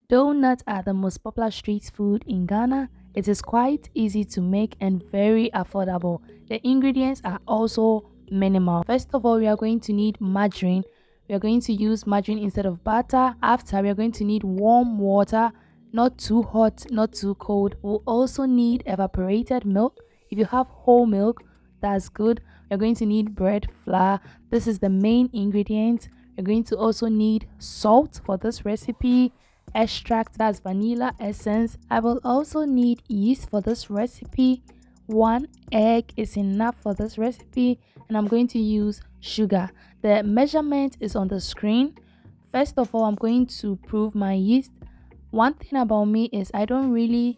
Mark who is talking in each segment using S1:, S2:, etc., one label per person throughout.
S1: Donuts are the most popular street food in Ghana. It is quite easy to make and very affordable. The ingredients are also minimal. First of all, we are going to need margarine. We are going to use margarine instead of butter. After, we are going to need warm water, not too hot, not too cold. We'll also need evaporated milk. If you have whole milk, that's good. We're going to need bread flour. This is the main ingredient. We're going to also need salt for this recipe, extract, that's vanilla essence. I will also need yeast for this recipe. One egg is enough for this recipe, and I'm going to use sugar. The measurement is on the screen. First of all, I'm going to prove my yeast. One thing about me is I don't really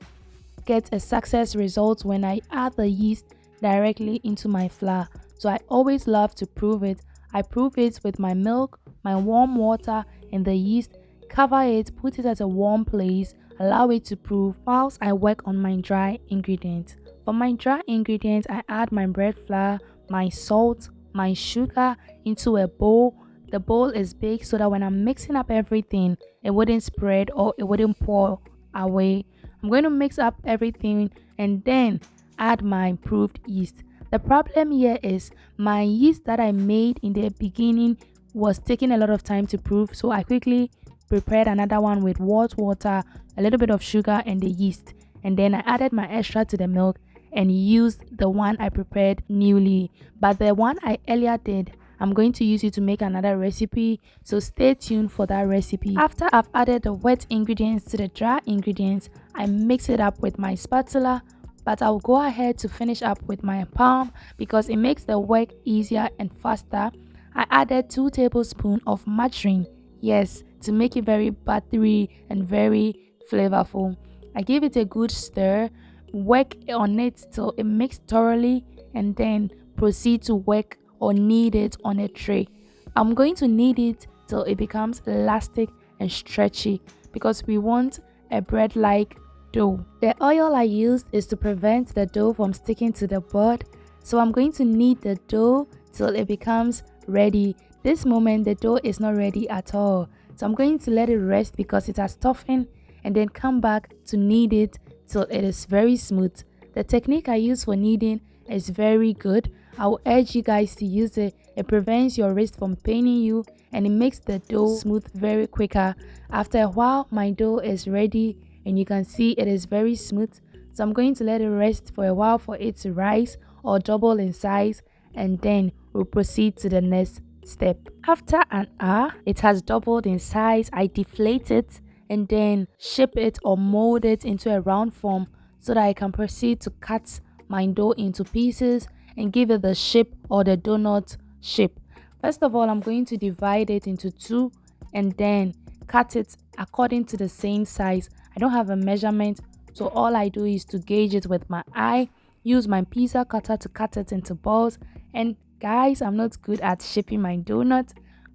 S1: get a success result when I add the yeast directly into my flour. So I always love to prove it. I prove it with my milk, my warm water, and the yeast. Cover it, put it at a warm place, allow it to prove whilst I work on my dry ingredients. For my dry ingredients, I add my bread flour, my salt, my sugar into a bowl. The bowl is big so that when I'm mixing up everything, it wouldn't spread or it wouldn't pour away. I'm going to mix up everything and then add my improved yeast. The problem here is my yeast that I made in the beginning was taking a lot of time to prove, so I quickly prepared another one with water, a little bit of sugar, and the yeast. And then I added my extra to the milk and used the one I prepared newly. But the one I earlier did, I'm going to use it to make another recipe, so stay tuned for that recipe. After I've added the wet ingredients to the dry ingredients, I mix it up with my spatula, but I'll go ahead to finish up with my palm because it makes the work easier and faster. I added 2 tablespoons of margarine, yes, to make it very buttery and very flavorful. I give it a good stir, work on it till it mixes thoroughly, and then proceed to work or knead it on a tray. I'm going to knead it till it becomes elastic and stretchy because we want a bread-like dough. The oil I used is to prevent the dough from sticking to the board. So I'm going to knead the dough till it becomes ready. This moment the dough is not ready at all. So I'm going to let it rest because it has toughened and then come back to knead it till it is very smooth. The technique I use for kneading is very good. I will urge you guys to use it. It prevents your wrist from paining you and it makes the dough smooth very quicker. After a while, my dough is ready and you can see it is very smooth. So I'm going to let it rest for a while for it to rise or double in size, and then we'll proceed to the next step. After an hour, it has doubled in size. I deflate it and then shape it or mold it into a round form so that I can proceed to cut my dough into pieces and give it the shape or the donut shape. First of all, I'm going to divide it into 2 and then cut it according to the same size. I don't have a measurement, so all I do is to gauge it with my eye, use my pizza cutter to cut it into balls. And guys, I'm not good at shaping my donut,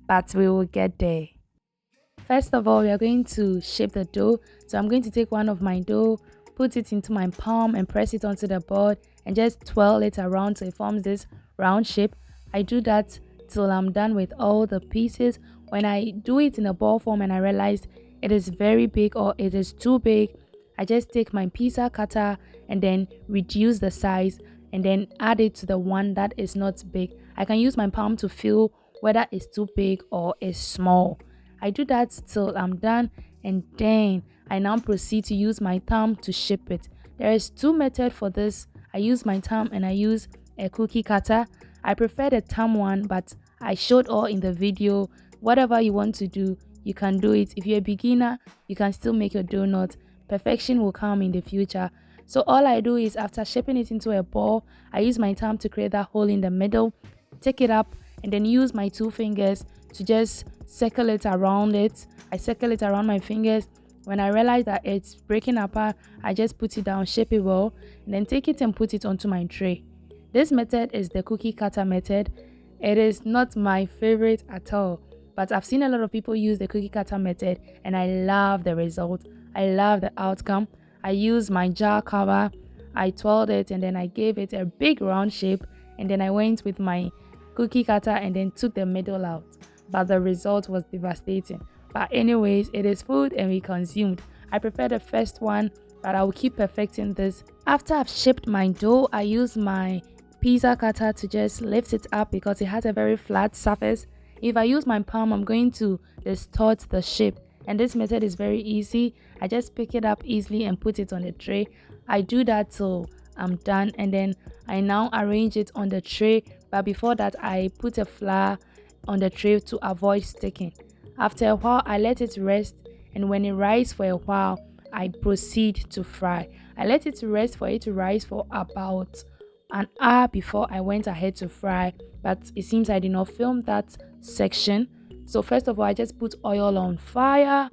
S1: but we will get there. First of all, we are going to shape the dough. So I'm going to take one of my dough, put it into my palm and press it onto the board and just twirl it around so it forms this round shape. I do that till I'm done with all the pieces. When I do it in a ball form and I realize it is very big or it is too big, I just take my pizza cutter and then reduce the size and then add it to the one that is not big. I can use my palm to feel whether it's too big or it's small. I do that till I'm done and then I now proceed to use my thumb to shape it. There is 2 methods for this. I use my thumb and I use a cookie cutter. I prefer the thumb one, but I showed all in the video. Whatever you want to do, you can do it. If you're a beginner, you can still make your donut. Perfection will come in the future. So all I do is after shaping it into a ball, I use my thumb to create that hole in the middle, take it up and then use my 2 fingers to just circle it around it. I circle it around my fingers. When I realize that it's breaking apart, I just put it down, shape it well, and then take it and put it onto my tray. This method is the cookie cutter method. It is not my favorite at all, but I've seen a lot of people use the cookie cutter method and I love the result. I love the outcome. I used my jar cover, I twirled it and then I gave it a big round shape and then I went with my cookie cutter and then took the middle out. But the result was devastating. But anyways, it is food and we consumed. I prefer the first one, but I will keep perfecting this. After I've shaped my dough, I use my pizza cutter to just lift it up because it has a very flat surface. If I use my palm, I'm going to distort the shape. And this method is very easy. I just pick it up easily and put it on the tray. I do that till I'm done, and then I now arrange it on the tray. But before that, I put a flour on the tray to avoid sticking. After a while, I let it rest, and when it rises for a while, I proceed to fry. I let it rest for it to rise for about an hour before I went ahead to fry, but it seems I did not film that section. So first of all, I just put oil on fire,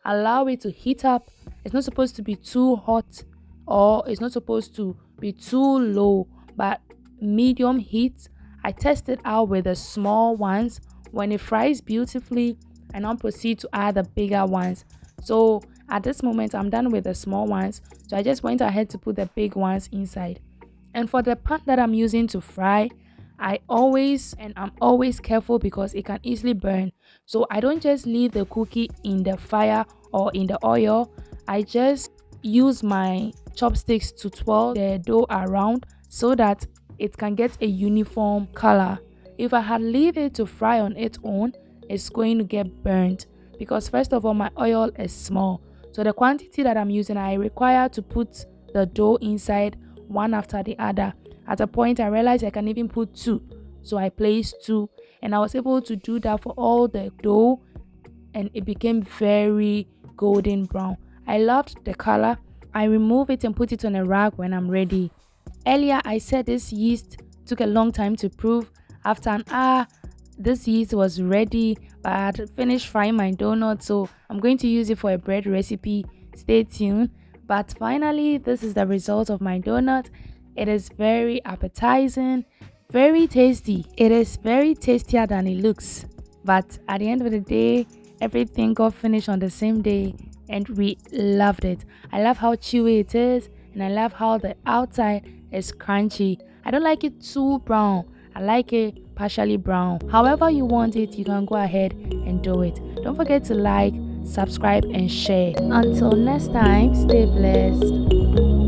S1: allow it to heat up. It's not supposed to be too hot or it's not supposed to be too low, but medium heat. I test it out with the small ones. When it fries beautifully, I now proceed to add the bigger ones. So at this moment, I'm done with the small ones. So I just went ahead to put the big ones inside. And for the pan that I'm using to fry, I'm always careful because it can easily burn. So I don't just leave the cookie in the fire or in the oil. I just use my chopsticks to twirl the dough around so that it can get a uniform color. If I had leave it to fry on its own, it's going to get burnt because first of all my oil is small. So the quantity that I'm using, I require to put the dough inside one after the other. At a point, I realized I can even put two. So I placed two, and I was able to do that for all the dough, and it became very golden brown. I loved the color. I remove it and put it on a rag when I'm ready. Earlier, I said this yeast took a long time to prove. After an hour, this yeast was ready, but I had finished frying my donut, so I'm going to use it for a bread recipe. Stay tuned. But finally, this is the result of my donut. It is very appetizing, very tasty. It is very tastier than it looks. But at the end of the day, everything got finished on the same day and we loved it. I love how chewy it is and I love how the outside is crunchy. I don't like it too brown. I like it partially brown. However you want it, you can go ahead and do it. Don't forget to like, subscribe and share. Until next time, stay blessed.